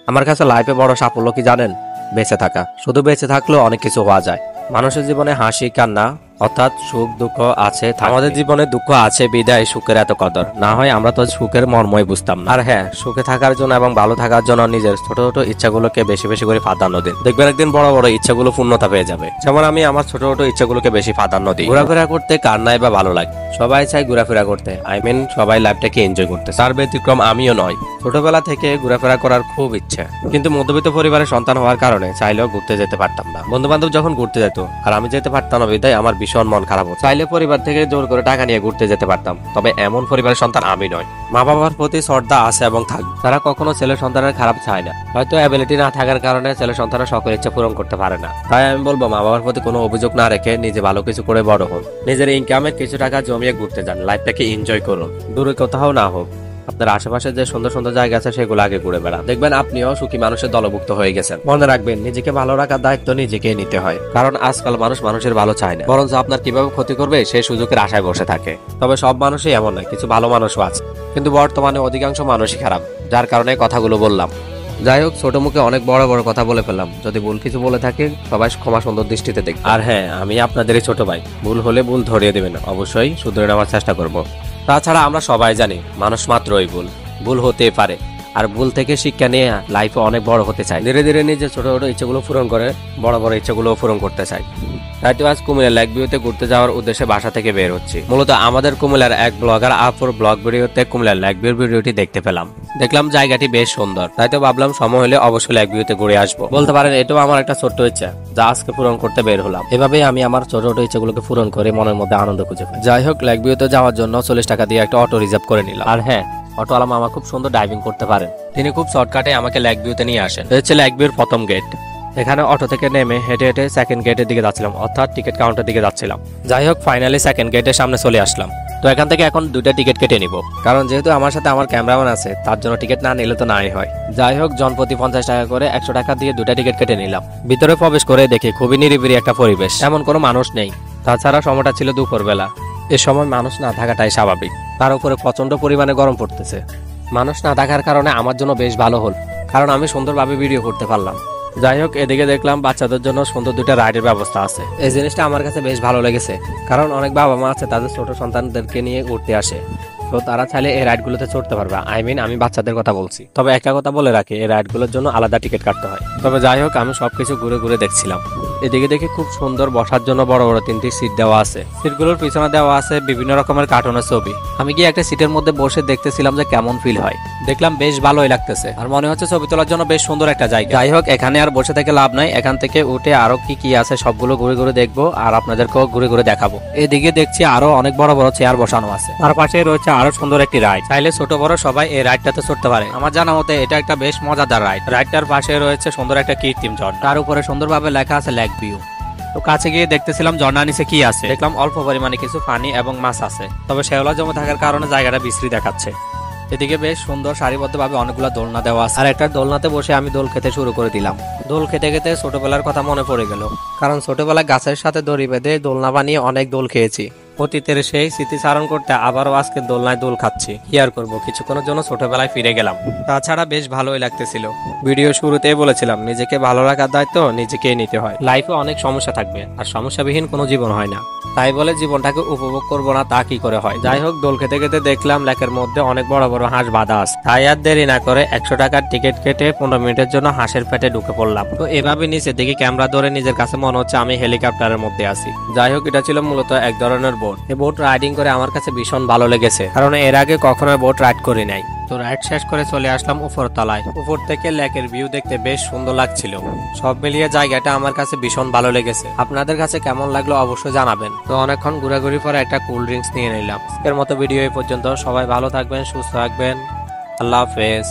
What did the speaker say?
আমার কাছে লাইফে বড় সাফল্য কি জানেন? বেঁচে থাকা। শুধু বেঁচে থাকলেও অনেক কিছু হওয়া যায়। মানুষের জীবনে হাসি কান্না অর্থাৎ সুখ দুঃখ আছে। আমাদের জীবনে দুঃখ আছে বিদায় সুখের এত কদর না হয় আমরা তো সুখের মর্মই বুঝতাম না। আর হ্যাঁ, সুখে থাকার জন্য এবং ভালো থাকার জন্য নিজের ছোট ছোট ইচ্ছাগুলোকে বেশি বেশি করে প্রাধান্য দিন। দেখবেন একদিন বড় বড় ইচ্ছাগুলো পূর্ণতা পেয়ে যাবে। যেমন আমি আমার ছোট ছোট ইচ্ছাগুলোকে বেশি প্রাধান্য দিই। ঘোরাফেরা করতে কার নাই বা ভালো লাগে? সবাই চাই ঘোরাফেরা করতে, সবাই লাইফটাকে এনজয় করতে। তার ব্যতিক্রম আমিও নয়। ছোটবেলা থেকে ঘোরাফেরা করার খুব ইচ্ছা, কিন্তু মধ্যবিত্ত পরিবারের সন্তান হওয়ার কারণে চাইলেও ঘুরতে যেতে পারতাম না। বন্ধু বান্ধব যখন ঘুরতে যেত আর আমি যেতে পারতাম না, বিধায় আমার ভীষণ মন খারাপ হতো। চাইলে পরিবার থেকে জোর করে টাকা নিয়ে ঘুরতে যেতে পারতাম, তবে এমন পরিবারের সন্তান আমি নয়। মা বাবার প্রতি শ্রদ্ধা আছে এবং থাকবে। তারা কখনো ছেলে সন্তানের খারাপ চায় না। হয়তো অ্যাবিলিটি না থাকার কারণে ছেলে সন্তানের সকল ইচ্ছা পূরণ করতে পারে না। তাই আমি বলবো, মা বাবার প্রতি কোনো অভিযোগ না রেখে নিজে ভালো কিছু করে বড় হন। নিজের ইনকামের কিছু টাকা জমিয়ে ঘুরতে যান, লাইফটাকে এনজয় করুন। দূরে কোথাও না হোক, আপনার আশেপাশে যে সুন্দর সুন্দর জায়গা আছে সেগুলো আগে ঘুরে বেড়ান। দেখবেন আপনিও সুখী মানুষের দলভুক্ত হয়ে গেছেন। মনে রাখবেন, নিজেকে ভালো রাখার দায়িত্ব নিজেকেই নিতে হয়। কারণ আজকাল মানুষ মানুষের ভালো চায় না, বরঞ্চ আপনার কিভাবে ক্ষতি করবে সেই সুযোগের আশায় বসে থাকে। তবে সব মানুষই এমন নয়, কিছু ভালো মানুষও আছে, কিন্তু বর্তমানে অধিকাংশ মানুষই খারাপ, যার কারণে কথাগুলো বললাম। যাই হোক, ছোট মুখে অনেক বড় বড় কথা বলে ফেললাম। যদি ভুল কিছু বলে থাকে সবাই ক্ষমা সুন্দর দৃষ্টিতে দেখ। আর হ্যাঁ, আমি আপনাদেরই ছোট ভাই। ভুল হলে ভুল ধরিয়ে দেবেন, অবশ্যই শুধরে নেওয়ার চেষ্টা করব। তাছাড়া আমরা সবাই জানি মানুষ মাত্রই ভুল হতে পারে, আর ভুল থেকে শিক্ষা নিয়ে লাইফে অনেক বড় হতে চাই। ধীরে ধীরে নিজের ছোট ছোট ইচ্ছাগুলো পূরণ করে বড় বড় ইচ্ছাগুলো পূরণ করতে চাই। তাই তো আজ কুমিল্লা লেক ভিউতে ঘুরতে যাওয়ার উদ্দেশ্যে বাসা থেকে বের হচ্ছি। মূলত আমাদের কুমিল্লার এক ব্লগার আপুর ব্লগ ভিডিওতে কুমিল্লার লেক ভিউর ভিডিওটি দেখতে পেলাম। দেখলাম জায়গাটি বেশ সুন্দর, তাই তো ভাবলাম সময় হলে অবশ্যই লেক ভিউতে ঘুরে আসবো। বলতে পারেন এটাও আমার একটা ছোট্ট ইচ্ছা, যা আজকে পূরণ করতে বের হলাম। এভাবেই আমি আমার ছোট ছোট ইচ্ছাগুলোকে পূরণ করে মনের মধ্যে আনন্দ খুঁজে পাই। যাই হোক, লেক ভিউতে যাওয়ার জন্য 40 টাকা দিয়ে একটা অটো রিজার্ভ করে নিলাম। আর হ্যাঁ, অটোওয়ালা মামা খুব সুন্দর ড্রাইভিং করতে পারেন। তিনি খুব শর্টকাটে আমাকে লেক ভিউতে নিয়ে আসেন। এই হচ্ছে লেক ভিউর প্রথম গেট। এখানে অটো থেকে নেমে হেঁটে হেঁটে সেকেন্ড গেটের দিকে যাচ্ছিলাম, অর্থাৎ টিকিট কাউন্টার দিকে যাচ্ছিলাম। যাই হোক, ফাইনালি সেকেন্ড গেটের সামনে চলে আসলাম। তো এখান থেকে এখন 2টা টিকিট কেটে নিব, কারণ যেহেতু আমার সাথে আমার ক্যামেরাম্যান আছে, তার জন্য টিকিট না নিলে তো নাই হয়। যাই হোক, জনপ্রতি 50 টাকা করে 100 টাকা দিয়ে 2টা টিকিট কেটে নিলাম। ভিতরে প্রবেশ করে দেখি খুবই নিরিবিলি একটা পরিবেশ, এমন কোনো মানুষ নেই। তাছাড়া সময়টা ছিল দুপুরবেলা। এ সময় মানুষ না থাকাটাই স্বাভাবিক। তার উপরে প্রচন্ড পরিমাণে গরম পড়তেছে। মানুষ না থাকার কারণে আমার জন্য বেশ ভালো হল, কারণ আমি সুন্দরভাবে ভিডিও করতে পারলাম। যাই হোক, এদিকে দেখলাম বাচ্চাদের জন্য সুন্দর 2টা রাইডের ব্যবস্থা আছে। এই জিনিসটা আমার কাছে বেশ ভালো লেগেছে, কারণ অনেক বাবা মা আছে তাদের ছোট সন্তানদেরকে নিয়ে ঘুরতে আসে, তো তারা চাইলে এই রাইডগুলোতে চড়তে পারবে। আমি বাচ্চাদের কথা বলছি। তবে একটা কথা বলে রাখি, এই রাইডগুলোর জন্য আলাদা টিকিট কাটতে হয়। তবে যাই হোক, আমি সবকিছু ঘুরে ঘুরে দেখছিলাম। এদিকে দেখি খুব সুন্দর বসার জন্য বড় বড় 3টি সিট দেওয়া আছে। সিটগুলোর পিছনে দেওয়া আছে বিভিন্ন রকমের কার্টুনের ছবি। আমি গিয়ে একটা সিটের মধ্যে বসে দেখতেছিলাম যে কেমন ফিল হয়। দেখলাম বেশ ভালোই লাগতেছে, আর মনে হচ্ছে ছবি তোলার জন্য বেশ সুন্দর একটা জায়গা। যাই হোক, এখানে আর বসে থেকে লাভ নাই, এখান থেকে উঠে আরো কি কি আছে সবগুলো ঘুরে ঘুরে দেখবো, আর আপনাদেরকেও ঘুরে ঘুরে দেখাবো। এদিকে দেখছি আরো অনেক বড় বড় চেয়ার বসানো আছে, তার পাশে রয়েছে আরো সুন্দর একটি রাইড। চাইলে ছোট বড় সবাই এই রাইডটাতে চড়তে পারে। আমার জানা মতে এটা একটা বেশ মজাদার রাইড। রাইডটার পাশে রয়েছে সুন্দর একটা কৃত্রিম ঝর্ণা, তার উপরে সুন্দরভাবে লেখা আছে লেক ভিউ। তো কাছে গিয়ে দেখতেছিলাম ঝর্ণার নিচে কি আছে। দেখলাম অল্প পরিমাণে কিছু পানি এবং মাছ আছে, তবে শেওলা জমে থাকার কারণে জায়গাটা বিশ্রী দেখাচ্ছে। এদিকে বেশ সুন্দর সারিবদ্ধভাবে অনেকগুলো দোলনা দেওয়া আছে, আর একটা দোলনাতে বসে আমি দোল খেতে শুরু করে দিলাম। দোল খেতে খেতে ছোটবেলার কথা মনে পড়ে গেল, কারণ ছোটবেলায় গাছের সাথে দড়ি বেঁধে দোলনা বানিয়ে অনেক দোল খেয়েছি। অতীতের সেই স্মৃতিচারণ করতে আবারও আজকে দোলনায় দোল খাচ্ছি। কি আর করবো, কিছুক্ষণের জন্য ছোটবেলায় ফিরে গেলাম। তাছাড়া বেশ ভালোই লাগতেছিল। ভিডিও শুরুতেই বলেছিলাম, নিজেকে ভালো রাখার দায়িত্ব নিজেকেই নিতে হয়। লাইফে অনেক সমস্যা থাকবে, আর সমস্যাবিহীন কোনো জীবন হয় না। তাই বলে জীবনটাকে উপভোগ করবো না, তা কি করে হয়। যাই হোক, দোল খেতে খেতে দেখলাম লেকের মধ্যে অনেক বড় বড় হাঁস বাঁধা আছে। তাই আর দেরি না করে 100 টাকার টিকিট কেটে 15 মিনিটের জন্য হাঁসের পেটে ঢুকে পড়লাম। তো এভাবে নিচে দেখি ক্যামেরা ধরে নিজের কাছে মনে হচ্ছে আমি হেলিকপ্টারের মধ্যে আছি। যাই হোক, এটা ছিল মূলত এক ধরনের বোট। এই বোট রাইডিং করে আমার কাছে ভীষণ ভালো লেগেছে, কারণ এর আগে কখনো বোট রাইড করি নাই। তো রাইড শেষ করে চলে আসলাম উপর তলায়। উপর থেকে লেকের ভিউ দেখতে বেশ সুন্দর লাগছিল। সব মিলিয়ে জায়গাটা আমার কাছে ভীষণ ভালো লেগেছে। আপনাদের কাছে কেমন লাগলো অবশ্যই জানাবেন। তো অনেকক্ষণ ঘোরাঘুরি পরে একটা কোল্ড ড্রিঙ্কস নিয়ে নিলাম। আজকের মতো ভিডিও এই পর্যন্ত। সবাই ভালো থাকবেন, সুস্থ থাকবেন। আল্লাহ হাফেজ।